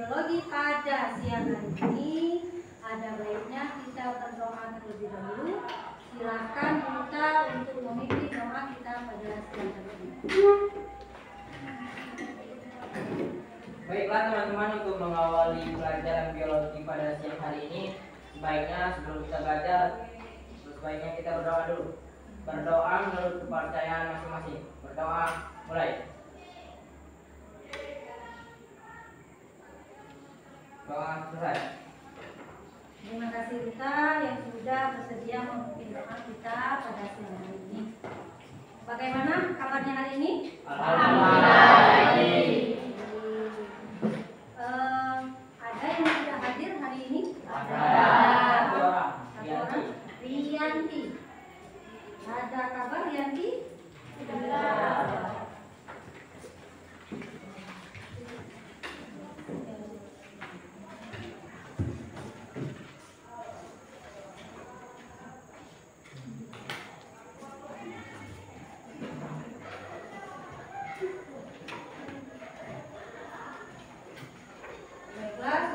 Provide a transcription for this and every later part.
biologi pada siang hari ini, ada baiknya kita berdoa terlebih dahulu. Silakan kita untuk memimpin doa kita pada siang hari ini. Baiklah teman-teman, untuk mengawali pelajaran biologi pada siang hari ini, sebaiknya sebelum kita belajar, sebaiknya kita berdoa dulu. Berdoa menurut kepercayaan masing-masing. Berdoa, mulai. Doa selesai. Terima kasih Rita yang sudah bersedia memimpin doa kita pada siang hari ini. Bagaimana kabarnya hari ini? Alhamdulillah. Ada yang sudah hadir hari ini? Ada. Satu orang. Rianti. Ada kabar Rianti? Ada.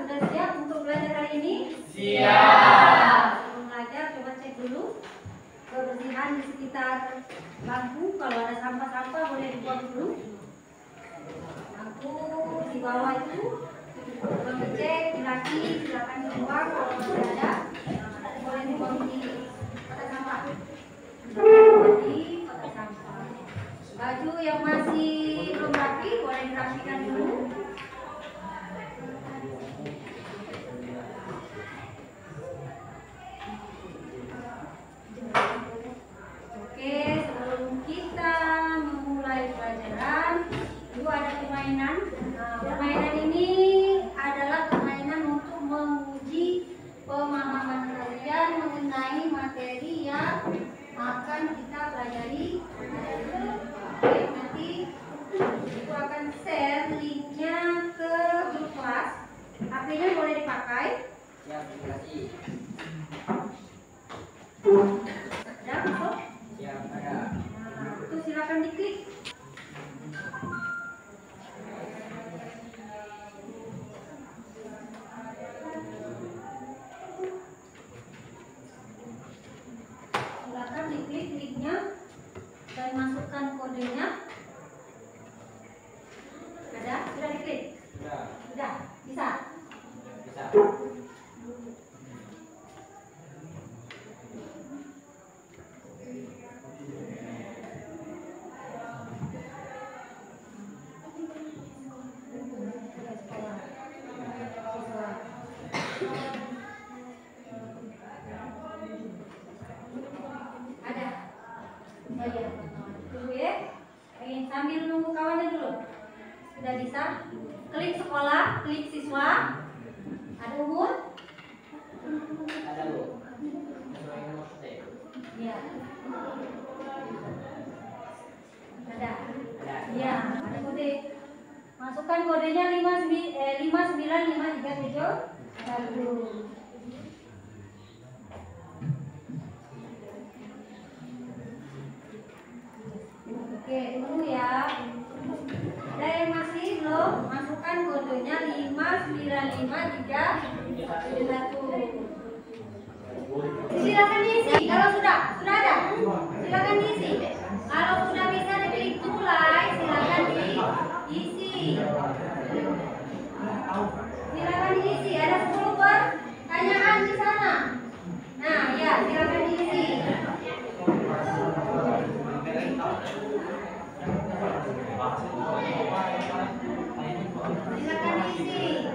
Sudah siap untuk belajar hari ini? Siap. Sebelum belajar, coba cek dulu kebersihan di sekitar bangku. Kalau ada sampah-sampah boleh dibuang dulu. Bangku di bawah itu belum dicek, dilaki, silakan dibuang. Kalau masih ada, boleh dibuang di kotak sampah. Di kotak sampah. Baju yang masih belum rapi boleh dirapikan dulu. Sebelum kita memulai pelajaran, dulu ada permainan. Permainan ini adalah permainan untuk menguji pemahaman kalian mengenai materi yang akan kita pelajari. Oke, nanti aku akan share linknya ke grup kelas. HP-nya boleh dipakai. Ya, terima kasih. Ada masuk? Ya, ada. Itu silakan diklik. Silakan diklik linknya dan masukkan kodenya. Ada? Sudah diklik? Sudah? Bisa? Bisa. Ada? Oh iya. Tunggu ya. Sambil nunggu kawannya dulu. Sudah bisa? Klik sekolah, klik siswa. Ada umur? Ada, Bu. Sesuai nomor step. Iya. Ada? Ada. Iya, ada kode. Masukkan kodenya 59537. Oke, tunggu ya. Ada yang masih belum? Masukkan kodenya 59537. Silakan diisi. Kalau sudah ada, silakan diisi. Kalau sudah bisa diklik mulai, silakan diisi. Silakan diisi. Ada 10 pertanyaan di sana. Nah, ya, silakan diisi. Silakan diisi.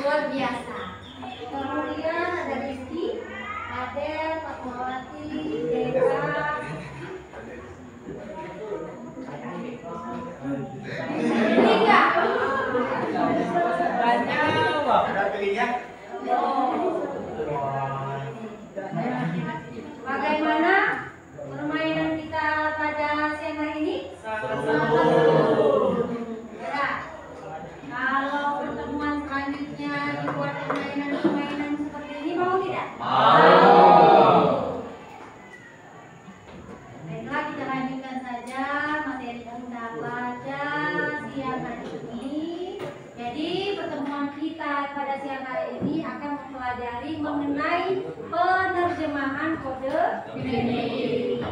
luar biasa. Kemudian ada Rizky, Adel, Fatmawati, Deka. Tiga. Ada pilihnya? Bagaimana permainan kita pada siang hari ini? Ya. Kalau pertemuan selanjutnya dibuat permainan-permainan seperti ini, mau tidak? Mau. Baiklah, kita lanjutkan saja materi kita pada siang hari ini. Jadi pertemuan kita pada siang hari ini akan mempelajari mengenai penerjemahan kode genetik.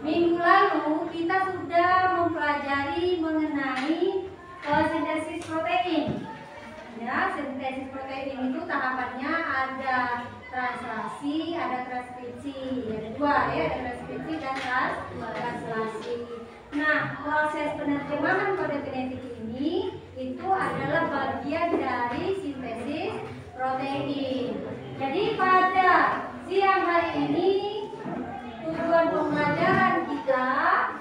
Minggu lalu kita sudah mempelajari mengenai sintesis protein. Ya, sintesis protein itu tahapannya ada translasi, ada transkripsi. Ada dua ya, ada transkripsi dan translasi. Nah, proses penerjemahan kode genetik ini itu adalah bagian dari sintesis protein. Jadi pada siang hari ini tujuan pembelajaran kita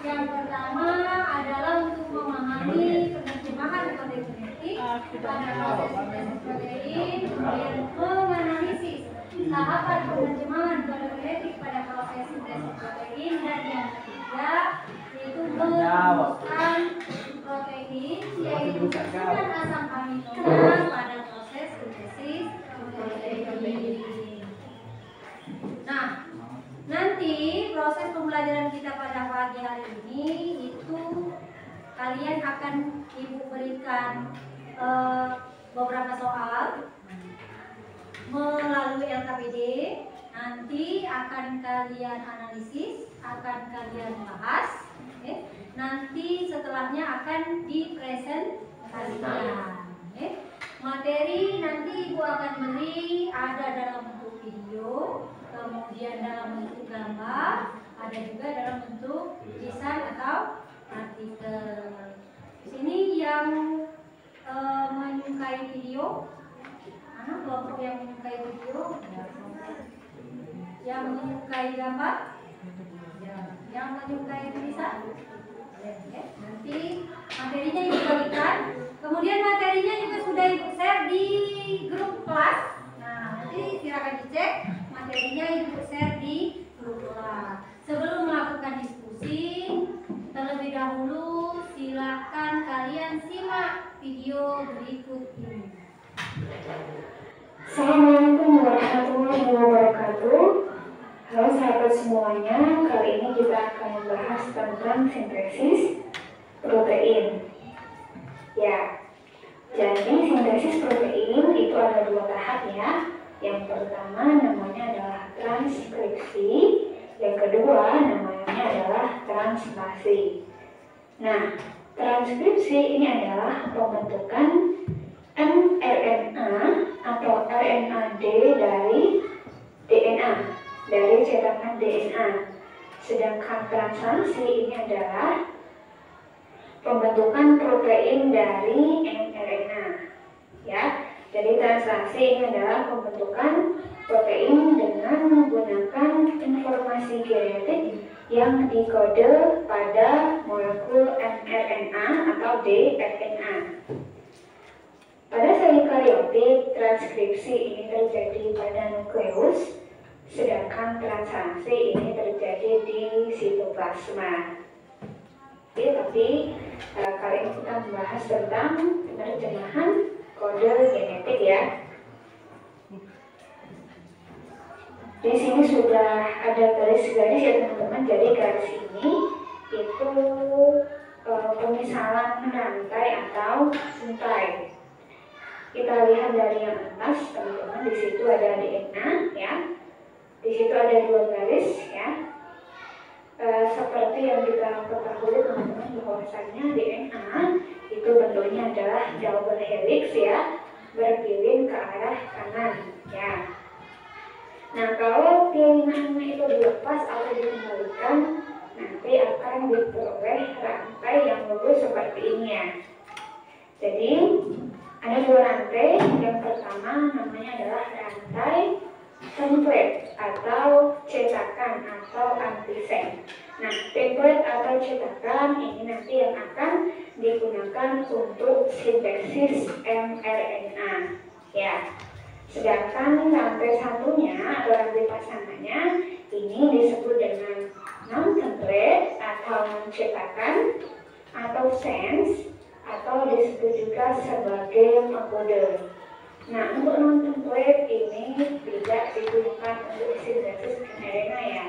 yang pertama adalah untuk memahami penerjemahan kode genetik pada proses sintesis protein, kemudian menganalisis tahapan penerjemahan kode genetik pada proses sintesis protein, dan yang ketiga yaitu merumuskan protein, yaitu susunan asam aminonya pada proses sintesis protein. Nah, nanti proses pembelajaran kita pada pagi hari ini itu kalian akan ibu berikan beberapa soal melalui LKPD. Nanti akan kalian analisis, akan kalian bahas. Nanti setelahnya akan dipresentasikan. Materi nanti ibu akan beri ada dalam bentuk video, kemudian dalam bentuk gambar, ada juga dalam bentuk tulisan atau artikel. Di sini yang menyukai video, mana kelompok yang menyukai video? Yang menyukai gambar? Yang menyukai tulisan? Nanti materinya ibu bagikan. Kemudian materinya juga sudah ibu share di grup kelas. Nah, nanti silakan dicek materinya ibu share di grup kelas. Sebelum melakukan diskusi, terlebih dahulu silakan kalian simak video berikut ini. Assalamualaikum warahmatullahi wabarakatuh. Halo sahabat semuanya, kali ini kita akan membahas tentang sintesis protein. Ya, jadi sintesis protein itu ada dua tahap ya. Yang pertama namanya adalah transkripsi, yang kedua namanya adalah translasi. Nah, transkripsi ini adalah pembentukan mRNA atau RNA-D dari DNA, dari cetakan DNA. Sedangkan translasi ini adalah pembentukan protein dari mRNA. Ya, jadi translasi ini adalah pembentukan protein dengan menggunakan informasi genetik yang dikode pada molekul mRNA atau DNA. Pada sel eukariotik, transkripsi ini terjadi pada nukleus, sedangkan translasi ini terjadi di sitoplasma. Oke, tapi kali ini kita membahas tentang penerjemahan kode genetik ya. Di sini sudah ada garis-garis ya teman-teman. Jadi garis ini itu pemisahan rantai atau untai. Kita lihat dari yang atas teman-teman, di situ ada DNA ya. Di situ ada dua garis ya. Seperti yang kita ketahui teman-teman bahwasanya DNA itu bentuknya adalah double helix ya, berpilin ke arah kanan ya. Nah, kalau pilinannya itu dilepas atau dikembalikan, nanti akan diperoleh rantai yang lurus seperti ini ya. Jadi Ada dua rantai. Yang pertama namanya adalah rantai template atau cetakan atau antizen. Nah, template atau cetakan ini nanti yang akan digunakan untuk sintesis mRNA. Ya. Sedangkan rantai satunya atau rantai pasangannya ini disebut dengan non-template atau non-cetakan atau sense atau disebut juga sebagai pengkode. Nah, untuk non-template ini tidak digunakan untuk sintesis mRNA ya.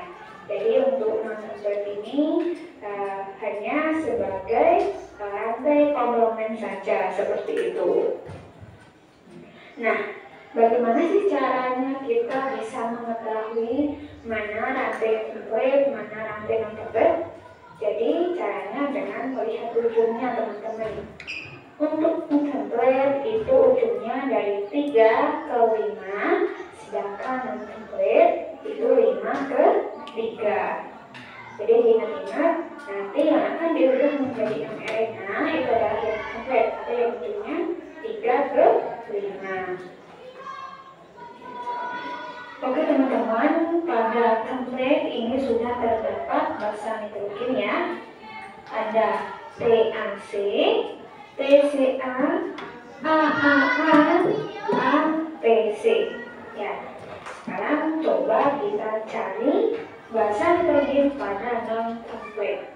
Jadi untuk non-template ini hanya sebagai rantai komplement saja seperti itu. Nah, bagaimana sih caranya kita bisa mengetahui mana rantai template, mana rantai non-template? Jadi caranya dengan melihat ujungnya teman-teman. Untuk template itu ujungnya dari 3 ke 5, sedangkan non-template itu 5 ke 3. Jadi diingat-ingat, nanti yang akan diubah menjadi mRNA itu adalah yang template atau yang ujungnya 3 ke 5. Oke teman-teman, pada template ini sudah terdapat basa nitrogen ya. Ada TAC, TCA, AAA, ATC. Ya. Sekarang coba kita cari basa nitrogen pada non-template.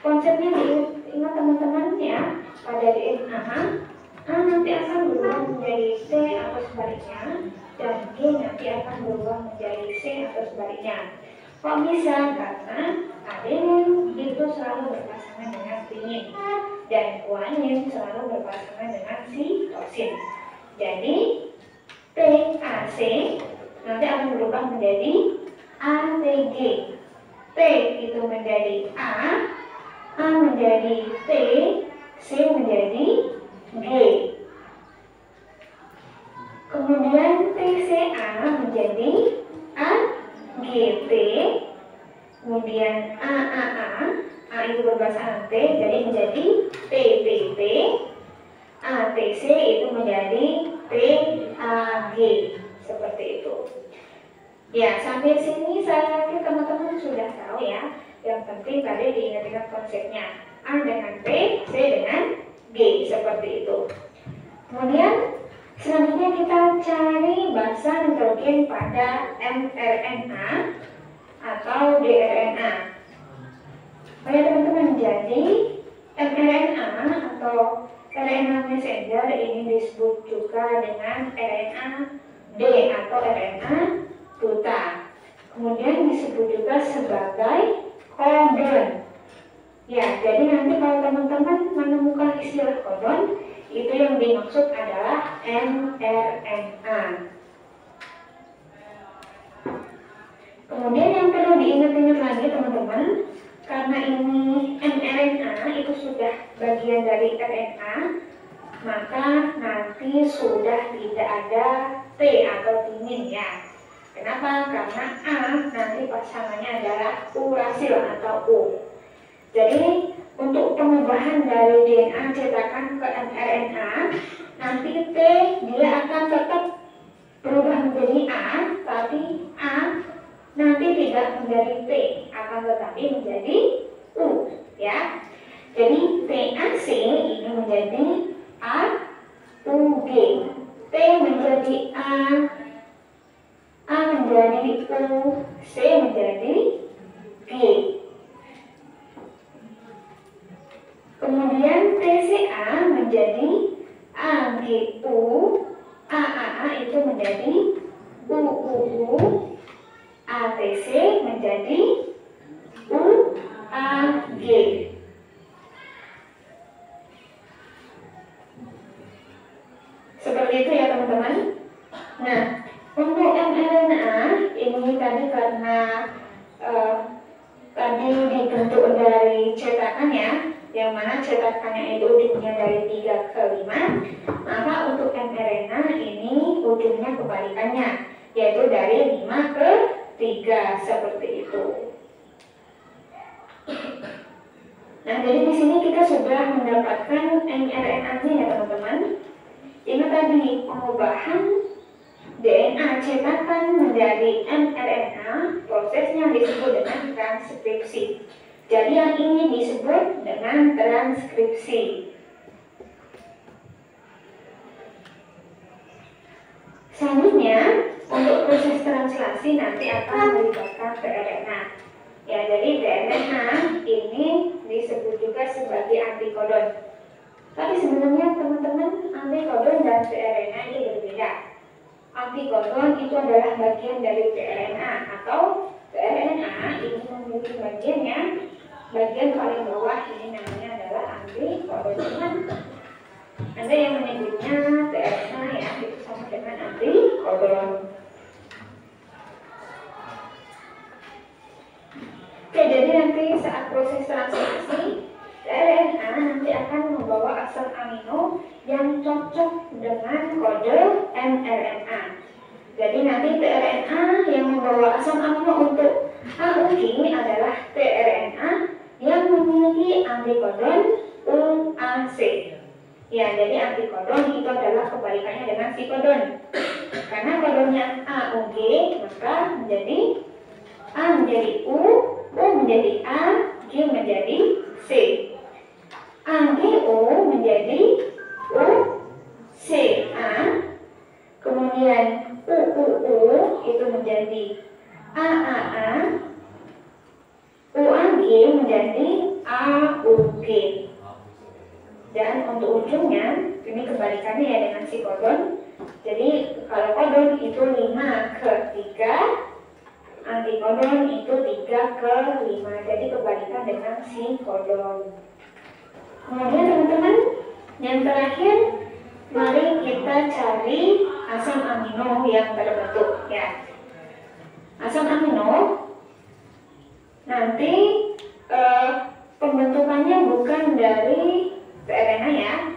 Konsepnya diingat teman-teman ya. Pada DNA A nanti akan berubah menjadi C atau sebaliknya, dan G nanti akan berubah menjadi C atau sebaliknya. Kok bisa? Karena adenin itu selalu berpasangan dengan timin dan guanin selalu berpasangan dengan sitosin. Jadi TAC nanti akan berubah menjadi ATG. T itu menjadi A menjadi T, C menjadi G. Kemudian TCA menjadi AGT, kemudian A itu berbahasa T jadi menjadi TTT, ATC itu menjadi TAG, seperti itu. Ya, sampai sini saya yakin teman-teman sudah tahu ya. Yang penting tadi diingat-ingat konsepnya. A dengan T, C dengan G, seperti itu. Kemudian selanjutnya kita cari basa nitrogen pada mRNA atau dRNA. Oke teman-teman, jadi mRNA atau RNA messenger ini disebut juga dengan RNA D atau RNA duta. Kemudian disebut juga sebagai codon. Ya, jadi nanti kalau teman-teman menemukan istilah codon, itu yang dimaksud adalah mRNA. Kemudian yang perlu diingat-ingat lagi teman-teman, karena ini mRNA itu sudah bagian dari RNA, maka nanti sudah tidak ada T atau timin ya. Kenapa? Karena A nanti pasangannya adalah urasil atau U. Jadi untuk pengubahan dari DNA cetakan ke mRNA, nanti T dia akan tetap berubah menjadi A, tapi A nanti tidak menjadi T, akan tetapi menjadi U, ya. Jadi TAC ini menjadi AUG, T menjadi A menjadi U, C menjadi G. Kemudian TCA menjadi AGU, AAA itu menjadi UUU, ATC menjadi UAG. Seperti itu ya teman-teman. Nah, untuk mRNA ini tadi karena tadi dibentuk dari cetakan ya, yang mana cetakannya itu ujungnya dari 3 ke 5, maka untuk mRNA ini ujungnya kebalikannya, yaitu dari 5 ke 3, seperti itu. Nah, jadi di sini kita sudah mendapatkan mRNA-nya ya teman-teman. Ingat tadi, pengubahan DNA cetakan menjadi mRNA, prosesnya disebut dengan transkripsi. Jadi yang ini disebut dengan transkripsi. Selanjutnya, untuk proses translasi nanti akan melibatkan tRNA. Ya, jadi tRNA ini disebut juga sebagai antikodon. Tapi sebenarnya teman-teman, antikodon dan tRNA itu berbeda. Antikodon itu adalah bagian dari tRNA, atau tRNA ini memiliki bagian paling bawah, ini namanya adalah antikodon. Ada yang menyebutnya tRNA ya, itu sama dengan antikodon. Oke, jadi nanti saat proses translasi tRNA nanti akan membawa asam amino yang cocok dengan kode mRNA. Jadi nanti tRNA yang membawa asam amino untuk AUG adalah tRNA yang memiliki antikodon UAC. Ya, jadi antikodon itu adalah kebalikannya dengan si kodon. Karena kodonnya AUG, maka menjadi A menjadi U menjadi A, G menjadi C. AGO menjadi U, C, A. Kemudian UUU itu menjadi AAA. UAG menjadi AUG. Dan untuk ujungnya, ini kebalikannya ya dengan si kodon. Jadi kalau kodon itu 5 ke 3, antikodon itu 3 ke 5. Jadi kebalikan dengan si kodon. Kemudian teman-teman, yang terakhir, mari kita cari asam amino yang terbentuk ya. Asam amino nanti pembentukannya bukan dari tRNA ya,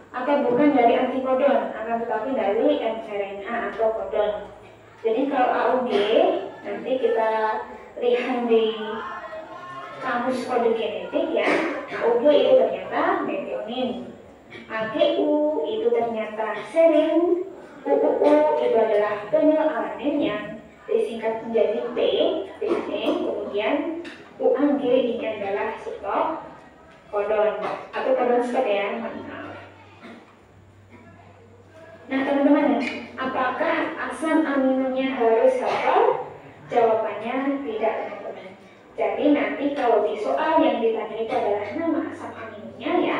atau bukan dari antikodon, akan tetapi dari mRNA atau kodon. Jadi kalau AUG nanti kita lihat di kamus kode genetik ya, AUG itu ternyata metionin, AGU itu ternyata serin, UUU itu adalah fenilalanin yang disingkat menjadi P, kemudian UAG ini adalah stop kodon atau kodon stop ya, maaf. Nah teman-teman, apakah asam aminonya harus hafal? Jawabannya tidak teman-teman. Jadi nanti kalau di soal yang ditanya itu adalah nama asam aminonya ya,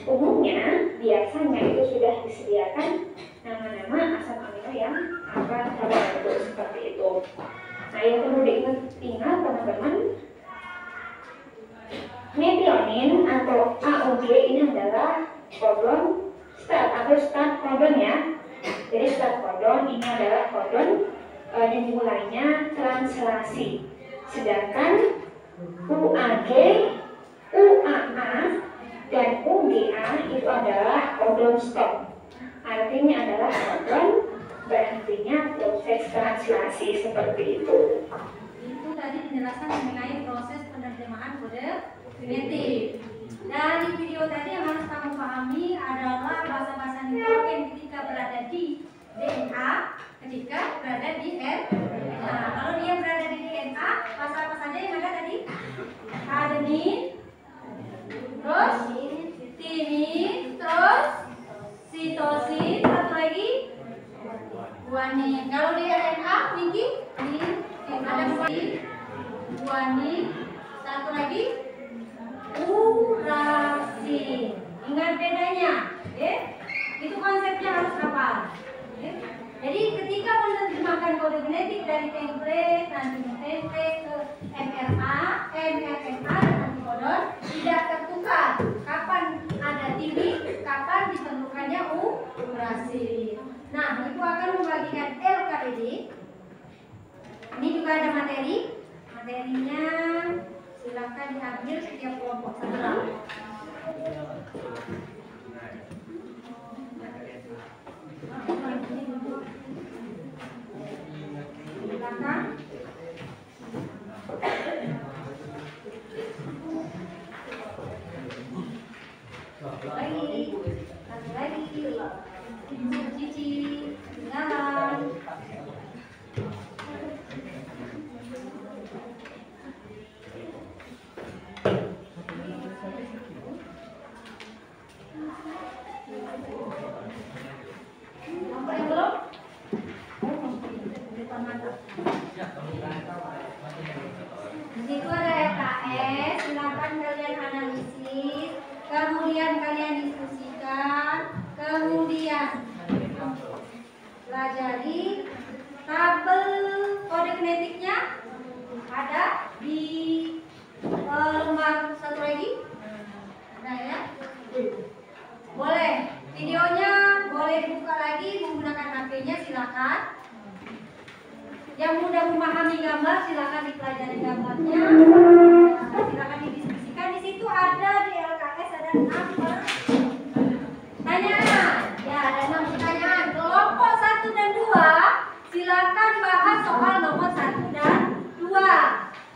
umumnya biasanya itu sudah disediakan nama-nama asam amino yang akan terbentuk seperti itu. Nah yang perlu diingat teman-teman, metionin atau AUG ini adalah kodon start atau start kodon ya. Jadi start kodon ini adalah kodon dimulainya translasi. Sedangkan UAG, UAA, dan UGA itu adalah kodon stop. Artinya adalah kodon berhentinya proses translasi seperti itu. Itu tadi penjelasan mengenai proses penerjemahan kode genetik. Dari video tadi yang harus kamu pahami adalah bahasa-bahasa nitrogen ketika berada di DNA, ketika berada di RNA. Kalau dia berada di DNA, bahasa apa saja yang ada tadi? Adenin, terus timin, terus sitosin, satu lagi guanin. Kalau di RNA, Niki, ada guanin, satu lagi urasin. Ingat bedanya, itu konsepnya harus hafal. Jadi ketika menerjemahkan kode genetik dari template nanti template ke mRNA, mRNA dan antikodon tidak tertukar. Kapan ada timin, kapan diperlukannya urasin. Nah, Ibu akan membagikan LKPD. Ini juga ada materi. Materinya silakan diambil setiap kelompok saja. Silakan. Satu lagi. Pelajari tabel kode kinetiknya ada di lembar satu lagi. Ada ya? Boleh. Videonya boleh dibuka lagi menggunakan HP-nya, silakan. Yang mudah memahami gambar silakan dipelajari gambarnya. Silakan didiskusikan. Di situ ada di LKS ada 6 pertanyaan. Ya, ada 6 pertanyaan. Kelompok 1 dan 2 silakan bahas soal nomor 1 dan 2.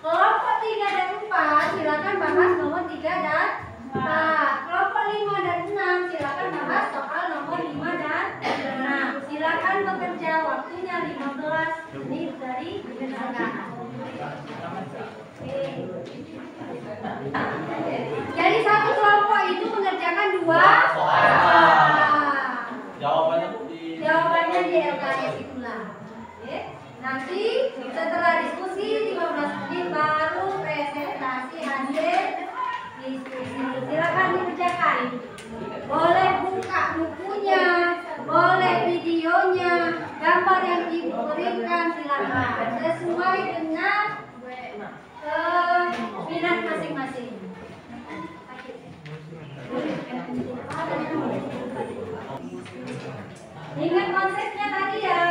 Kelompok 3 dan 4 silakan bahas nomor 3 dan 4. Kelompok 5 dan 6 silakan bahas soal nomor 5 dan 6. Silakan bekerja, waktunya 15 menit dari sekarang. Jadi satu kelompok itu mengerjakan 2 soal. Jawabannya di LKS itulah. Oke. Nanti setelah diskusi 15 menit baru presentasi hasil diskusi. Silakan dikerjakan. Boleh buka bukunya, boleh videonya, gambar yang diberikan silakan sesuai dengan minat masing-masing. Ingat konsepnya tadi ya.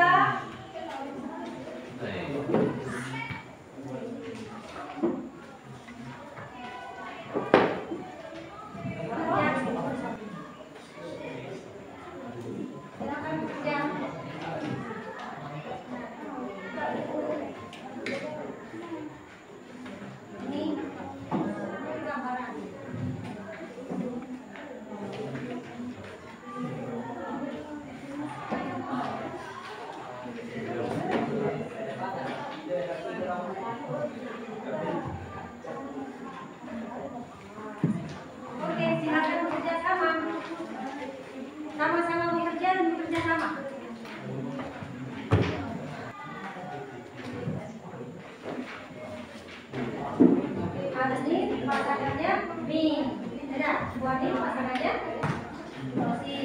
Silakan kerja. Ini gambaran. Oke, silakan bekerja sama. Sama-sama bekerja dan bekerja sama. Habis ini pasangannya Min. Ada, buat ini pasangannya Rosi.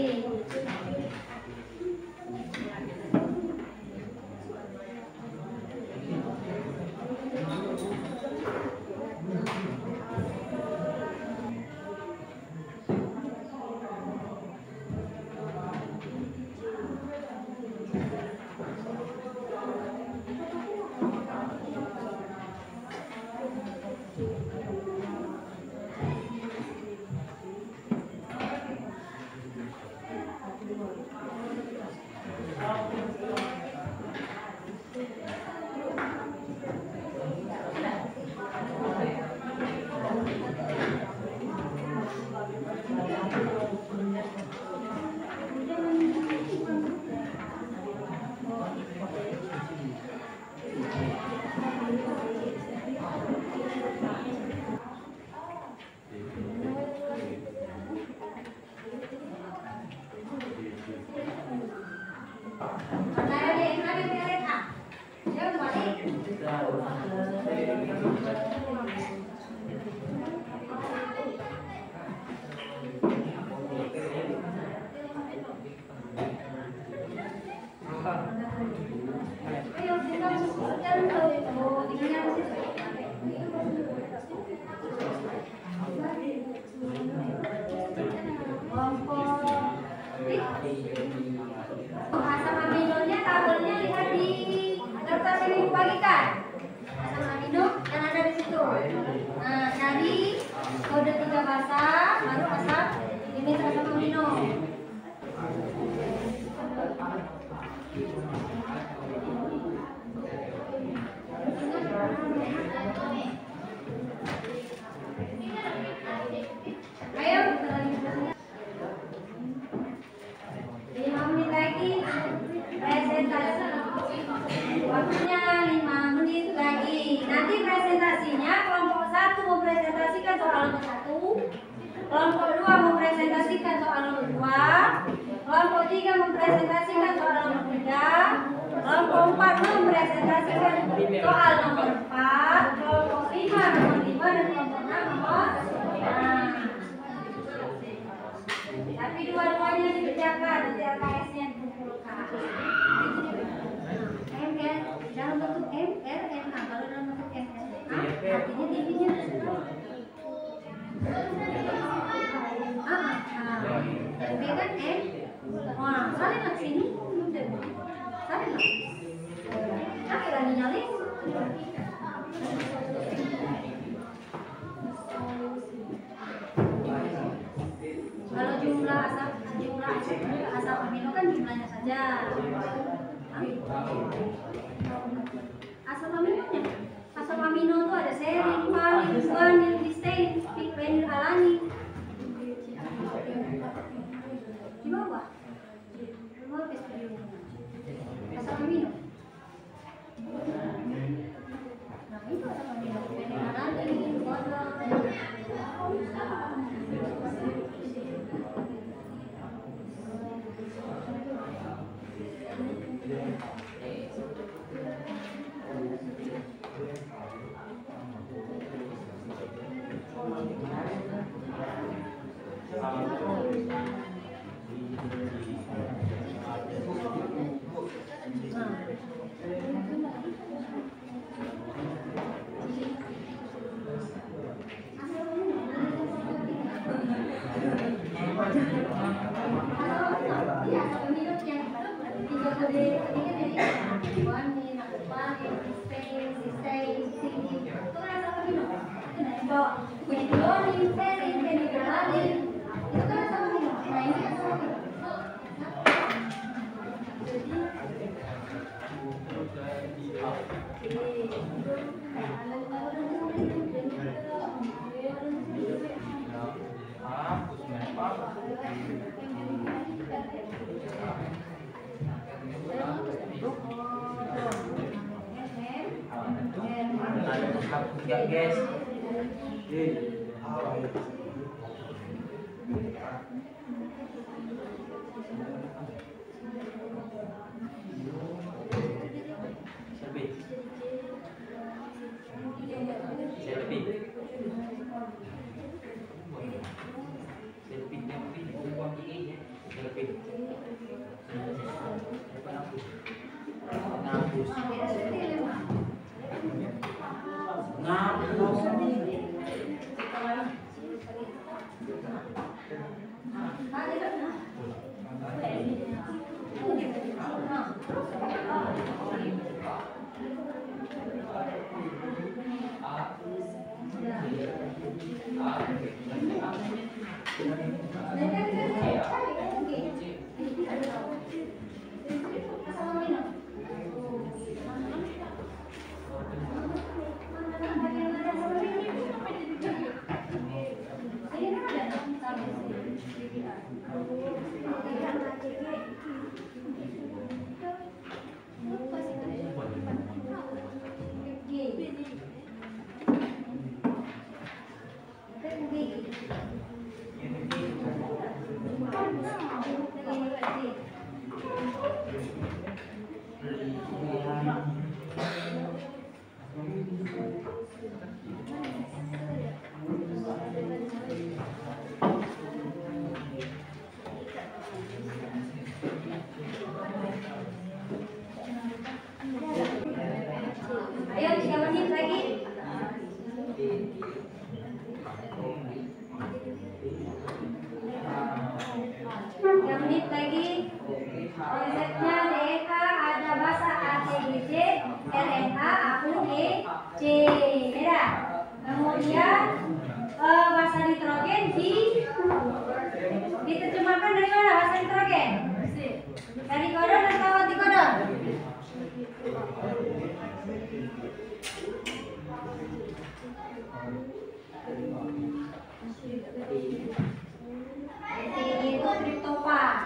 Asam aminonya tabelnya lihat di kertas yang dibagikan. Asam amino yang ada di situ. Nah, cari kode 3 bahasa baru asam ini asam amino. Ayo, kita lanjut. 5 menit lagi presentasi. Waktunya 5 menit lagi. Nanti presentasinya kelompok 1 mempresentasikan soal nomor 1, kelompok 2 mempresentasikan soal nomor 2, kelompok 3 mempresentasikan soal nomor 3, kelompok 4 mempresentasikan soal nomor 4, kelompok 5 nomor 5 dan kelompok 6 nomor 6. Tapi dua-duanya dikerjakan nanti LKS B kan M. Wah, salin lah sini. Salin lah. Nah, berani nyalin. Kalau jumlah asam amino kan jumlahnya saja. Asam amino itu ada serin, valin, guanin, cysteine, fenilalanin. Di bawah. Asam amino. Nah, itu asam amino. Fenilalanin, guanin. Guys. Ayo 3 menit lagi. 3 menit lagi. Konsepnya DNK ada basa ATGC, RNA, AU, C. Beda. Kemudian basa nitrogen diterjemahkan dari mana basa nitrogen? Dari kodon atau antikodon? Itu triptofan.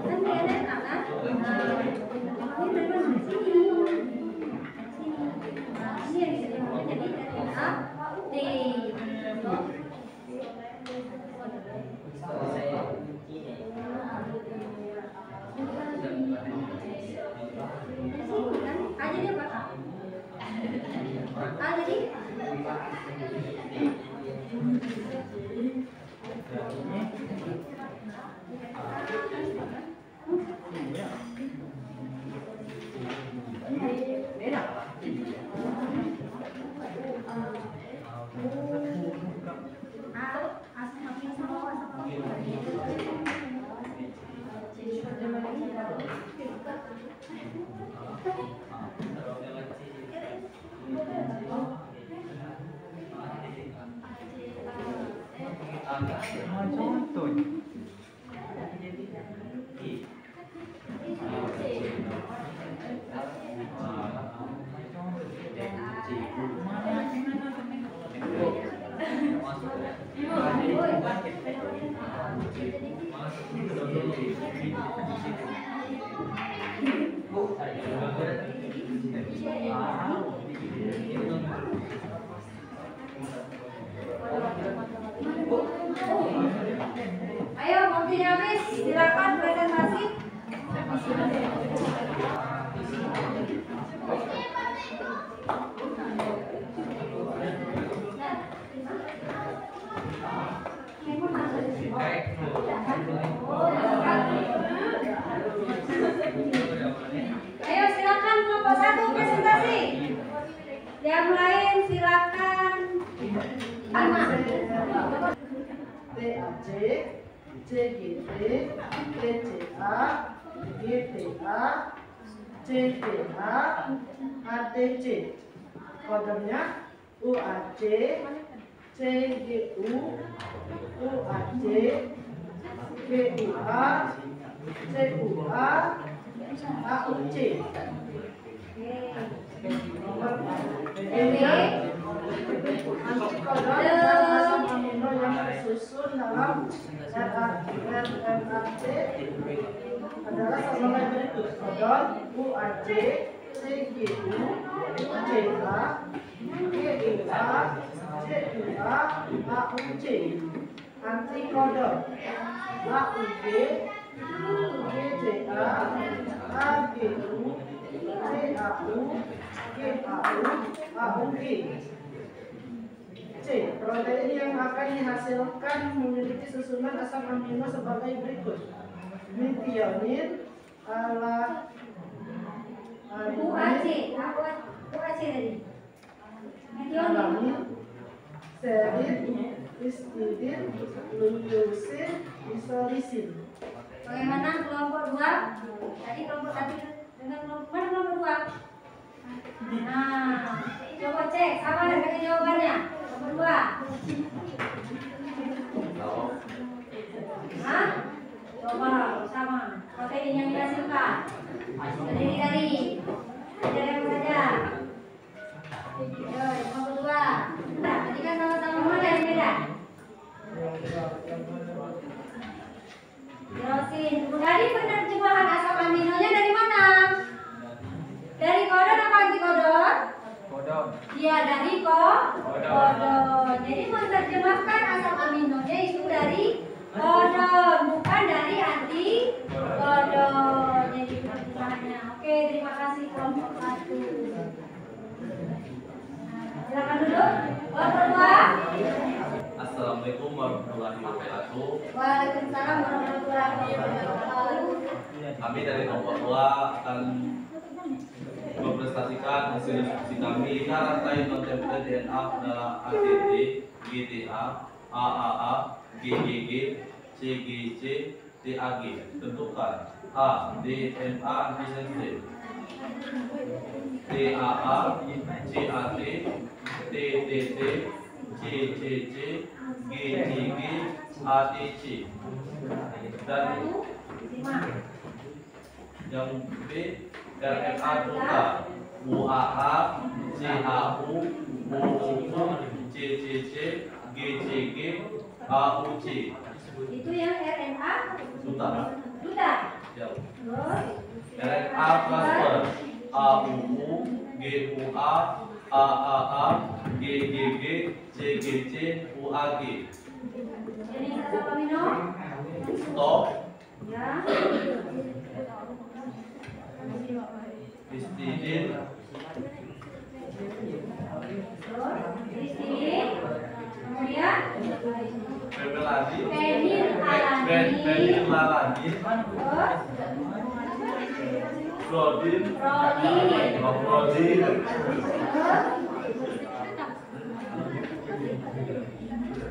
Kan DNA kan? Ayo, waktunya habis. Silakan presentasi. Ayo silakan kelompok 1 presentasi. Yang lain silakan. Anna. TAC, CGT, TCA, GTA, CTA, ATC. Kodenya UAC, CGU, UAC, GUA, CUA, AUC. Nomor antikodon asam amino yang tersusun dalam RNAT adalah sama berikut: kodon UAC, CGU, UCA, GUA, CUA, AUC. Antikodon AUG, GCA, AGU, CAU, GAU, AUG. C. Protein yang akan dihasilkan memiliki susunan asam amino sebagai berikut: metionin, UAC tadi. alamin, serin, histidin, leusin, isolisin. Bagaimana kelompok 2? Tadi kelompok 1 dengan kelompok mana kelompok 2? Nah, coba cek sama dengan jawabannya. Kelompok 2. Hah? Coba sama protein yang dihasilkan. Terdiri dari yang saja. Yo, kelompok 2. Nah, tadi kan sama-sama mana yang beda? Tirosin. Dari penerjemahan asam aminonya dari mana? Dari kodon apa antikodon? Kodon. Iya, dari kodon. Jadi menerjemahkan asam aminonya itu dari kodon, bukan dari antikodon. Jadi pertimbangannya. Oke, terima kasih kelompok 1. Silakan duduk. Kelompok 2. Assalamualaikum warahmatullahi wabarakatuh. Waalaikumsalam warahmatullahi wabarakatuh. Kami dari kelompok 2 akan mempresentasikan hasil diskusi kami rantai non-template DNA adalah ATT, GTA, AAA, GGG, CGC, TAG. Tentukan A. DNA antisense, TAA, CAT, TTT, CCC, GGG, ATC. Dan yang B, RNA total UAA, CAU, UUU, CCC, GCG, AUC. Itu yang RNA Total. duta. Jauh. Terus RNA cluster AUU, GUA, AAA, GGG, CGC, UAG. jenis asam amino. Stop. Ya. Histidin, Histidin. Kemudian Fenilalanine, Fenilalanine. Flodin, Prolin. Flodin,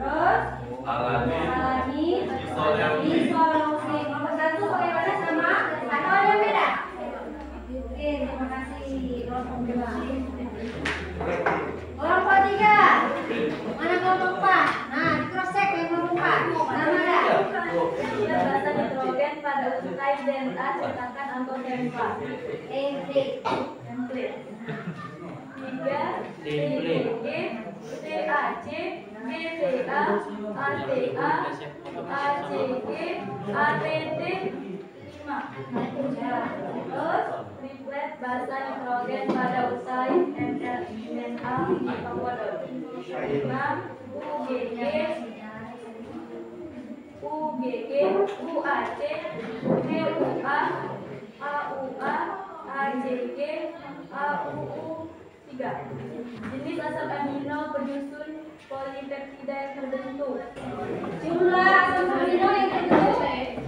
Terus Alanin, Alanin. Isoleucin. Isoleucin. Nomor 1 bagaimana sama atau ada yang beda? Oke, terima kasih. Kelompok 2. Kelompok 3. Mana kelompok 4? Nah, di cross check yang kelompok 4. template. Template. Tiga, TGG, TAC, GTA, ATA, ACG, ATT, 5. Terus Triplet bahasa nitrogen pada usai mRNA Ecuador. 6. UGG, UAC, GUA, AUA, AJG, AUU 3. Jenis asam amino penyusun polipeptida yang terbentuk. jumlah asam amino yang terbentuk 6.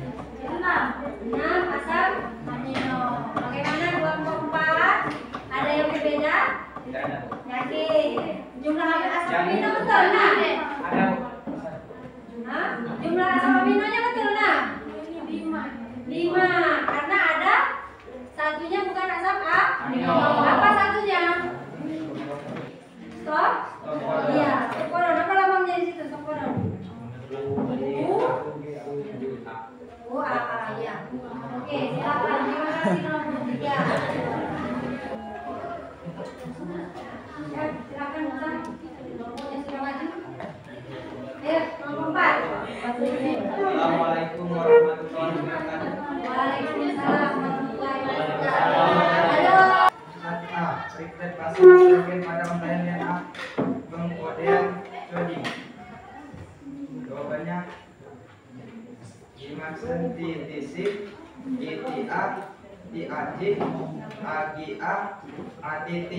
6 asam amino. Bagaimana 24? Ada yang berbeda? Tidak ada. Yakin? Jumlah asam amino betul nah? Ada. Hah? Jumlah asam aminonya betul nah? 5. Karena ada satunya bukan asam amino. Apa satunya? Stop? Iya. Stokodon. Apa lambangnya di situ? Stokodon. Ya. Oke, silakan. Terima kasih nomor 3. Ya, silakan Ustaz. Nomornya sudah maju. Nomor 4. Assalamualaikum warahmatullahi wabarakatuh. Waalaikumsalam warahmatullahi wabarakatuh. Halo. A. Triplet bahasa nitrogen pada embryon yang A. Pengkodean coding. Jawabannya dimaksintisik, DTA, DAJ, AGA, ATT.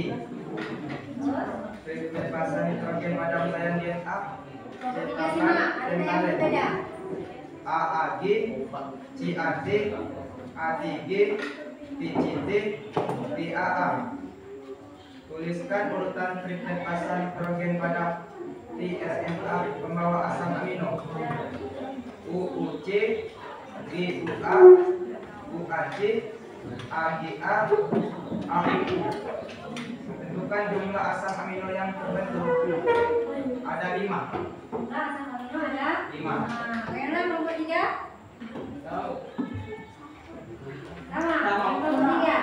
Triplet bahasa nitrogen pada embryon yang A. Dikasih mak, ada yang berbeda. AAG, CAD, ATG, TCT, TAA. Tuliskan urutan triplet basa nitrogen pada TSNA pembawa asam amino. UUC, GUA, UAC, AGA, AUU. Tentukan jumlah asam amino yang terbentuk. Ada 5. Asam amino ada 5. Bagaimana nomor 3? Tahu. Sama, yang nomor 3.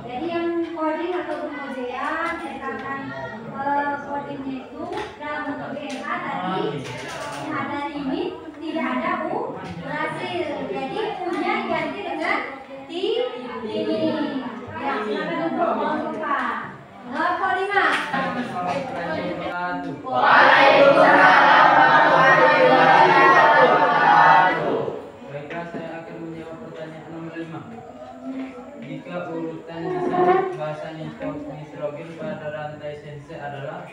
Jadi yang coding atau kemudian cetakan codingnya itu dalam bentuk DNA tadi ada limit, tidak ada U berhasil. Jadi U-nya diganti dengan T ini. Ya, silakan untuk lupa. Nomor 5. Baiklah, saya akan menjawab pertanyaan nomor 5. Jika urutan bahasa nitrogen pada rantai sense adalah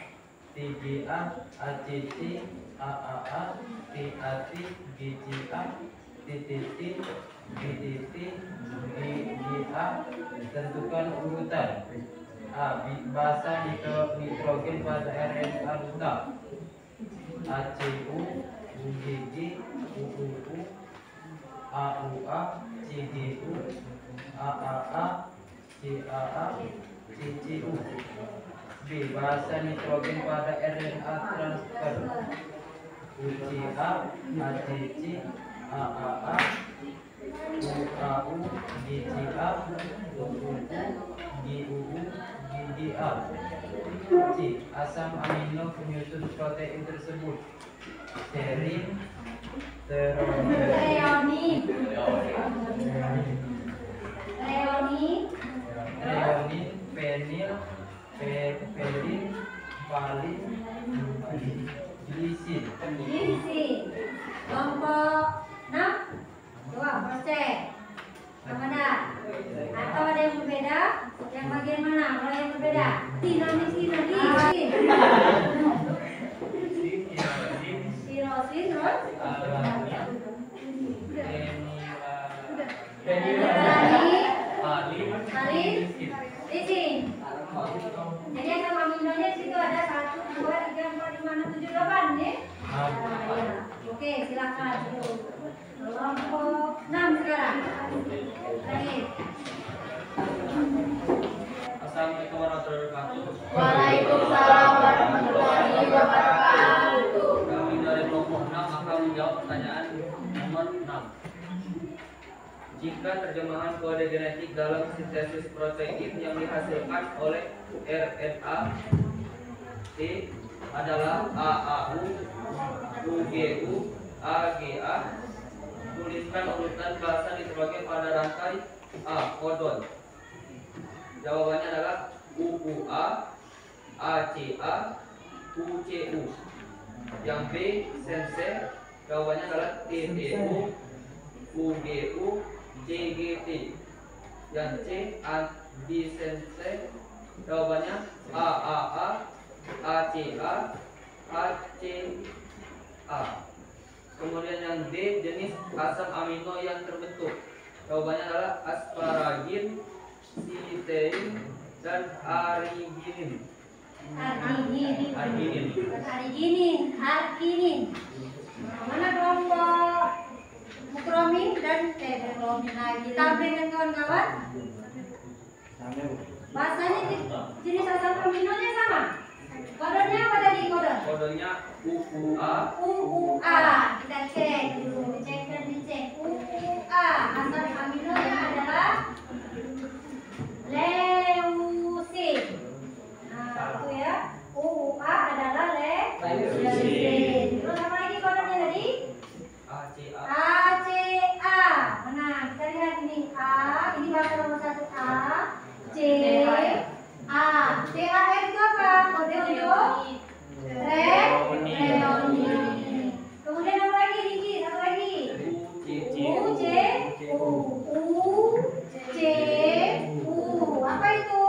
TGA, ACC, AAA, TAT, GCA, TTT, GTT, GGA, tentukan urutan. A. Bahasa nitrogen pada RNA ruta. ACU, UGG, UUU, AUA, CGU, AAA, CAA, CCU. B. Bahasa nitrogen pada RNA transfer. UCA, ACC, AAA, UAU, GCA, UUU, GUU, GDA. C. Asam amino penyusun protein tersebut. Serin, Treonin, penil, pelin, valin, glisin. Kelompok 6. Coba cross check. Sama ada? Atau ada yang berbeda? Yang bagian mana? Kalau yang berbeda, sirosin, terus lisin. Jadi asam aminonya di situ ada 1, 2, 3, 4, 5, 6, 7, 8 ya? Oke, silakan. Kelompok 6 sekarang. Terakhir. Assalamualaikum warahmatullahi wabarakatuh. Waalaikumsalam warahmatullahi wabarakatuh. Kami dari kelompok 6 akan menjawab pertanyaan nomor 6. Jika terjemahan kode genetik dalam sintesis protein yang dihasilkan oleh RNA T adalah AAU, UGU, AGA, tuliskan urutan bahasa diterbagi pada rantai A. Kodon. Jawabannya adalah UUA, ACA, UCU. Yang B. Sense. Jawabannya adalah TTU, UGU, JGT. Yang C. Antisense. Jawabannya AAA, ACA, ACA. Kemudian yang D. Jenis asam amino yang terbentuk. Jawabannya adalah asparagin, sitein, dan arginin. Arginin. Mana kelompok mukromin dan mukromin lagi. Tabel dan kawan-kawan. Bahasanya jenis asam aminonya sama. Kodenya apa tadi kode? Kodenya UUA. UUA. Kita cek dulu, cek dan dicek. UUA. Asam aminonya adalah leucin. Nah, itu ya. UUA adalah leucin. Terus apa lagi kodenya tadi? ACA. ACA. Mana? Kita lihat ini A. Ini bahasa nomor 1 A. C. A. CAR itu apa? Kode untuk reonin. Kemudian apa lagi Riki? Satu lagi. U. Apa itu?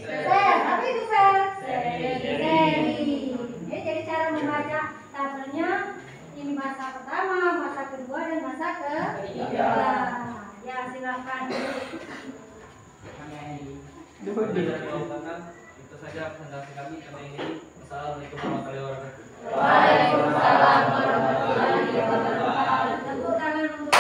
Sel. Apa itu sel? Seri. Jadi cara membaca tabelnya ini bahasa pertama, bahasa kedua, dan bahasa ketiga. Ya silakan. Itu saja presentasi kami ini. Assalamualaikum warahmatullahi wabarakatuh. Waalaikumsalam warahmatullahi wabarakatuh. Tepuk tangan untuk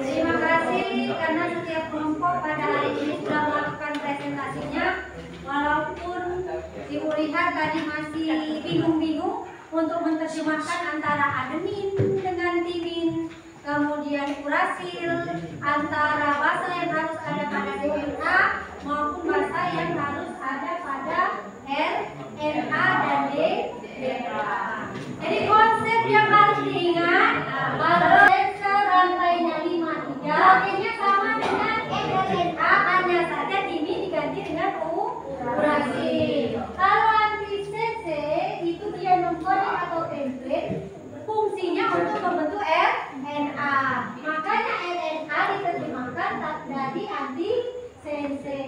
terima kasih karena setiap kelompok pada hari ini sudah melakukan presentasinya. Walaupun Ibu lihat tadi masih bingung-bingung untuk menerjemahkan antara adenin dengan timin, kemudian urasil, antara bahasa yang harus ada pada DNA maupun bahasa yang harus ada pada RNA dan DNA. Jadi konsep yang harus diingat kalau sensor rantainya 5 3 sama dengan RNA, hanya saja timin diganti dengan urasil. Kalau antisense itu dia non-coding atau template, fungsinya untuk membentuk RNA. Makanya RNA diterjemahkan dari antisense.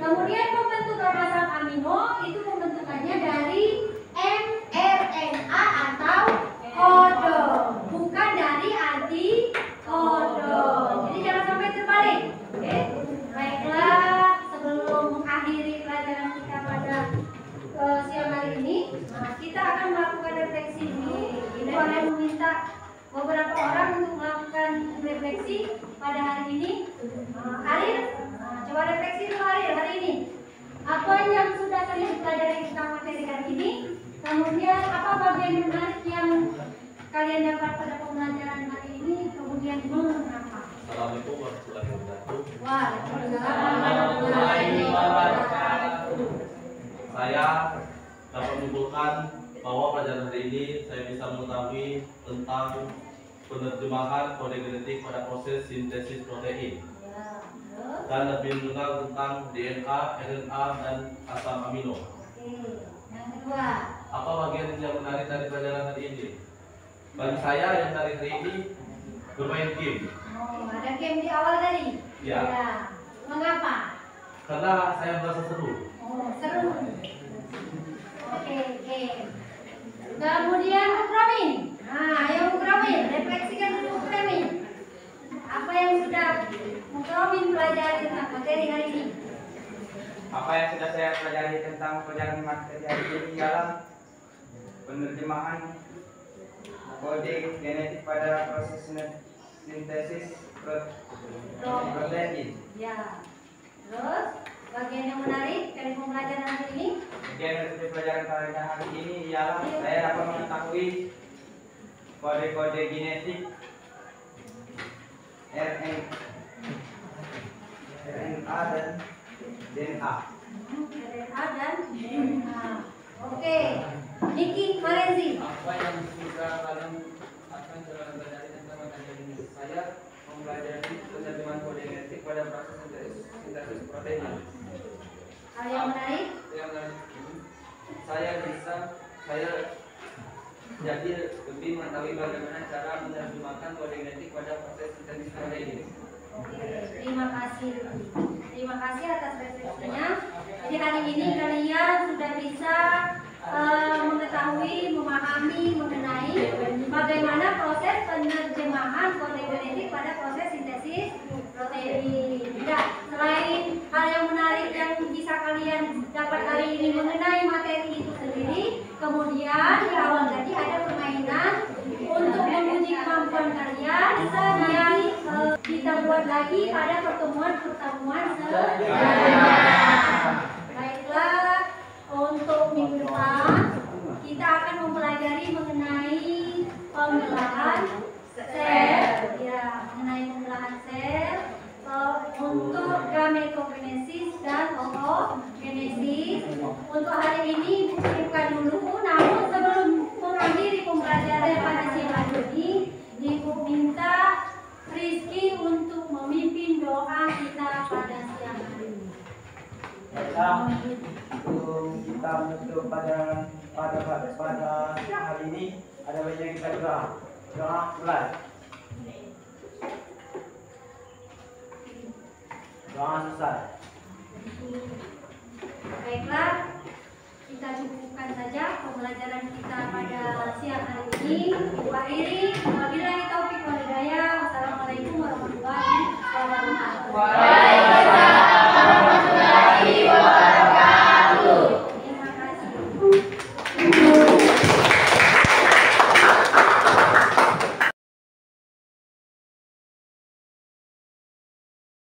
Kemudian pembentukan asam amino itu pembentukannya dari mRNA atau kodon, bukan dari antikodon. Jadi jangan sampai terbalik. Oke? Baiklah, sebelum mengakhiri pelajaran kita pada siang hari ini, kita akan melakukan refleksi ini. Ibu akan meminta beberapa orang untuk melakukan refleksi pada hari ini. Arif, coba refleksi dulu Arif hari ini. Apa yang sudah kalian pelajari tentang materi hari ini? Kemudian apa bagian menarik yang kalian dapat pada pembelajaran hari ini? Kemudian mengapa? Assalamualaikum warahmatullahi wabarakatuh. Waalaikumsalam warahmatullahi wabarakatuh. Saya dapat menyimpulkan bahwa pelajaran hari ini saya bisa mengetahui tentang penerjemahan kode genetik pada proses sintesis protein dan lebih mengenal tentang DNA, RNA, dan asam amino. Yang kedua, Apa bagian yang menarik dari pelajaran hari ini? Bagi saya yang menarik hari ini bermain game. ada game di awal tadi. Ya. Mengapa? Karena saya merasa seru. Seru. Oke. Kemudian Ukramin. Ayo Ukramin, refleksikan dulu Ukramin. Apa yang sudah Ukramin pelajari tentang materi hari ini? Apa yang sudah saya pelajari tentang pelajaran materi hari ini ialah penerjemahan kode genetik pada proses sintesis protein. Ya. Terus bagian yang menarik dari pembelajaran hari ini? Bagian dari pelajaran pada hari ini ialah saya dapat mengetahui kode-kode genetik RNA dan DNA. RNA dan DNA. Oke, Niki Marenzi. Apa yang bisa kalian akan pelajari tentang metode ini? Saya mempelajari penerjemahan kode genetik pada proses sintesis protein. Hal yang menarik. Saya jadi lebih mengetahui bagaimana cara menerjemahkan kode genetik pada proses sintesis protein. Oke, terima kasih. Terima kasih atas refleksinya. Jadi hari ini kalian sudah bisa mengetahui, memahami mengenai bagaimana proses penerjemahan kode genetik pada proses sintesis protein. Nah, selain hal yang menarik yang bisa kalian dapat hari ini mengenai materi itu sendiri, kemudian di awal tadi ada permainan untuk menguji kemampuan kalian yang kita buat lagi pada pertemuan-pertemuan selanjutnya. Baiklah, untuk minggu depan kita akan mempelajari mengenai pembelahan sel, ya, mengenai pembelahan sel untuk gametogenesis dan oogenesis. Untuk hari ini bukan dulu, namun sebelum mengakhiri pembelajaran pada siang hari ini, Ibu minta Rizky untuk memimpin doa kita pada siang hari ini. Sebelum kita menutup pada hari ini, ada baiknya kita doa mulai. Doa selesai. Baiklah, kita cukupkan saja pembelajaran kita pada siang hari ini. Ibu akhiri, wabillahi taufiq wal hidayah. Wassalamualaikum warahmatullahi wabarakatuh.